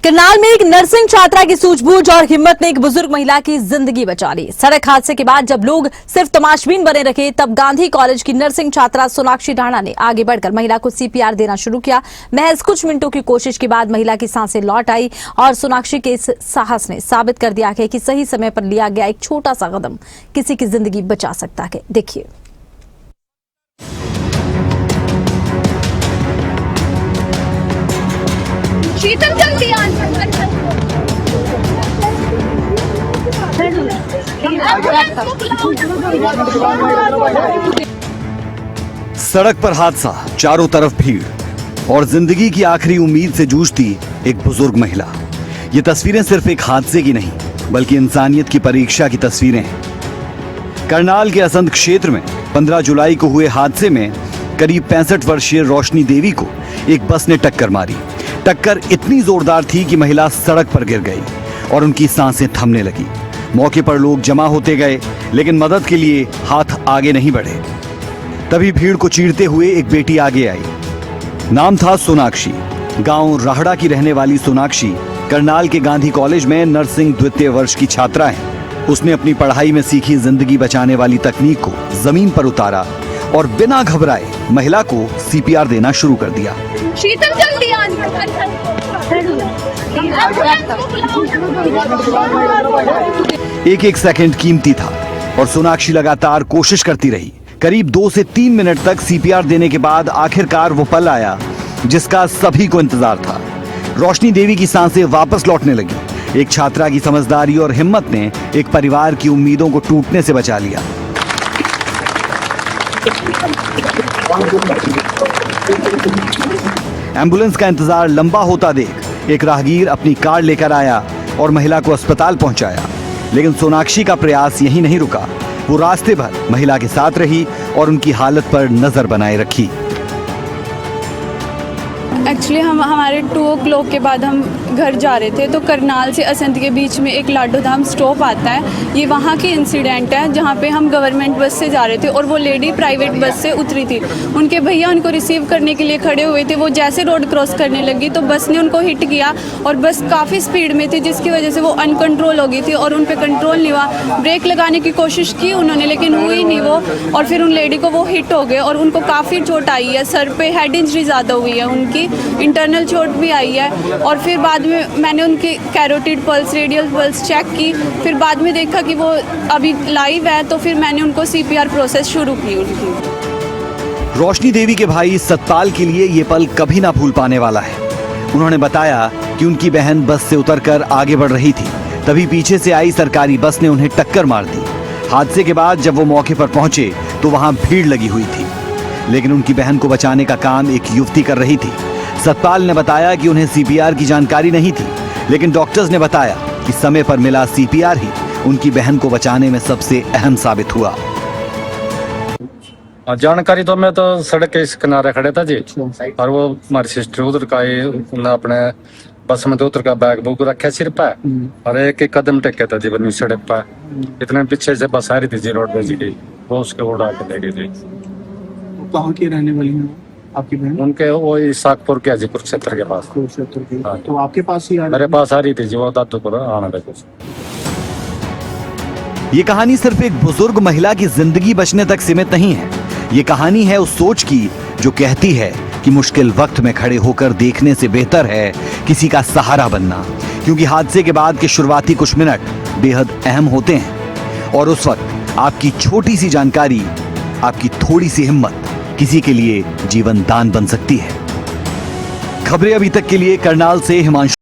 करनाल में एक नर्सिंग छात्रा की सूझबूझ और हिम्मत ने एक बुजुर्ग महिला की जिंदगी बचा ली। सड़क हादसे के बाद जब लोग सिर्फ तमाशबीन बने रखे, तब गांधी कॉलेज की नर्सिंग छात्रा सोनाक्षी ढाणा ने आगे बढ़कर महिला को सीपीआर देना शुरू किया। महज कुछ मिनटों की कोशिश के बाद महिला की सांसें लौट आई और सोनाक्षी के इस साहस ने साबित कर दिया है कि सही समय पर लिया गया एक छोटा सा कदम किसी की जिंदगी बचा सकता है। देखिए। शीतल जल्दी सड़क पर हादसा, चारों तरफ भीड़ और जिंदगी की आखिरी उम्मीद से जूझती एक बुजुर्ग महिला। ये तस्वीरें सिर्फ एक हादसे की नहीं, बल्कि इंसानियत की परीक्षा की तस्वीरें हैं। करनाल के असंध क्षेत्र में 15 जुलाई को हुए हादसे में करीब 65 वर्षीय रोशनी देवी को एक बस ने टक्कर मारी। टक्कर इतनी जोरदार थी कि महिला सड़क पर गिर गई और उनकी सांसें थमने लगी। मौके पर लोग जमा होते गए, लेकिन मदद के लिए हाथ आगे नहीं बढ़े। तभी भीड़ को चीरते हुए एक बेटी आगे आई। नाम था सोनाक्षी। गांव राहड़ा की रहने वाली सोनाक्षी करनाल के गांधी कॉलेज में नर्सिंग द्वितीय वर्ष की छात्रा है। उसने अपनी पढ़ाई में सीखी जिंदगी बचाने वाली तकनीक को जमीन पर उतारा और बिना घबराए महिला को सीपीआर देना शुरू कर दिया। शीतल जल्दी एक एक सेकंड कीमती था और सोनाक्षी लगातार कोशिश करती रही। करीब 2 से 3 मिनट तक सीपीआर देने के बाद आखिरकार वो पल आया जिसका सभी को इंतजार था। रोशनी देवी की सांसें वापस लौटने लगी। एक छात्रा की समझदारी और हिम्मत ने एक परिवार की उम्मीदों को टूटने से बचा लिया। एम्बुलेंस का इंतजार लंबा होता देख एक राहगीर अपनी कार लेकर आया और महिला को अस्पताल पहुंचाया। लेकिन सोनाक्षी का प्रयास यहीं नहीं रुका। वो रास्ते भर महिला के साथ रही और उनकी हालत पर नजर बनाए रखी। एक्चुअली हमारे 2 o'clock के बाद हम घर जा रहे थे, तो करनाल से असंध के बीच में एक लाडो धाम स्टॉप आता है। ये वहाँ की इंसिडेंट है जहाँ पे हम गवर्नमेंट बस से जा रहे थे और वो लेडी प्राइवेट बस से उतरी थी। उनके भैया उनको रिसीव करने के लिए खड़े हुए थे। वो जैसे रोड क्रॉस करने लगी तो बस ने उनको हिट किया और बस काफ़ी स्पीड में थी, जिसकी वजह से वो अनकंट्रोल हो गई थी और उन पर कंट्रोल नहीं हुआ। ब्रेक लगाने की कोशिश की उन्होंने, लेकिन हुई नहीं वो, और फिर उन लेडी को वो हिट हो गए और उनको काफ़ी चोट आई है। सर पे हेड इंजरी ज़्यादा हुई है, उनकी इंटरनल चोट भी आई है। और फिर बाद में मैंने उनकी carotid pulse, radial pulse check की। फिर बाद में देखा कि वो अभी लाइव है, तो फिर मैंने उनको सीपीआर प्रोसेस शुरू की उनकी। रोशनी देवी के भाई सतपाल के लिए ये पल कभी ना भूल पाने वाला है। उन्होंने बताया कि उनकी बहन बस से उतरकर आगे बढ़ रही थी, तभी पीछे से आई सरकारी बस ने उन्हें टक्कर मार दी। हादसे के बाद जब वो मौके पर पहुंचे तो वहां भीड़ लगी हुई थी, लेकिन उनकी बहन को बचाने का काम एक युवती कर रही थी। सतपाल ने बताया कि उन्हें सीपीआर की जानकारी नहीं थी, लेकिन डॉक्टर्स ने बताया कि समय पर मिला सीपीआर ही उनकी बहन को बचाने में सबसे अहम साबित हुआ। जानकारी तो मैं तो सड़क के इस किनारे खड़े था जी, और वो हमारी सिस्टर उधर का अपने बस में तो उतर का बैग बुक रखा सिर पे और एक एक कदम टेके था जी बनी सड़क पे। इतने पीछे से बस आ रही थी जी, रोड पे जी, वो उसके उड़ा के ले गई जी। कहाँ की रहने वाली हैं आपकी बहन? उनके वो सागपुर के जी, कुरुक्षेत्र के पास। कुरुक्षेत्र की। हाँ। तो आपके पास ही मेरे पास आ रही थी जी, वो दादूपुर आना था कुछ। ये कहानी सिर्फ एक बुजुर्ग महिला की जिंदगी बचने तक सीमित नहीं है। ये कहानी है उस सोच की जो कहती है कि मुश्किल वक्त में खड़े होकर देखने से बेहतर है किसी का सहारा बनना, क्योंकि हादसे के बाद के शुरुआती कुछ मिनट बेहद अहम होते हैं और उस वक्त आपकी छोटी सी जानकारी, आपकी थोड़ी सी हिम्मत किसी के लिए जीवन दान बन सकती है। खबरें अभी तक के लिए करनाल से हिमांशु।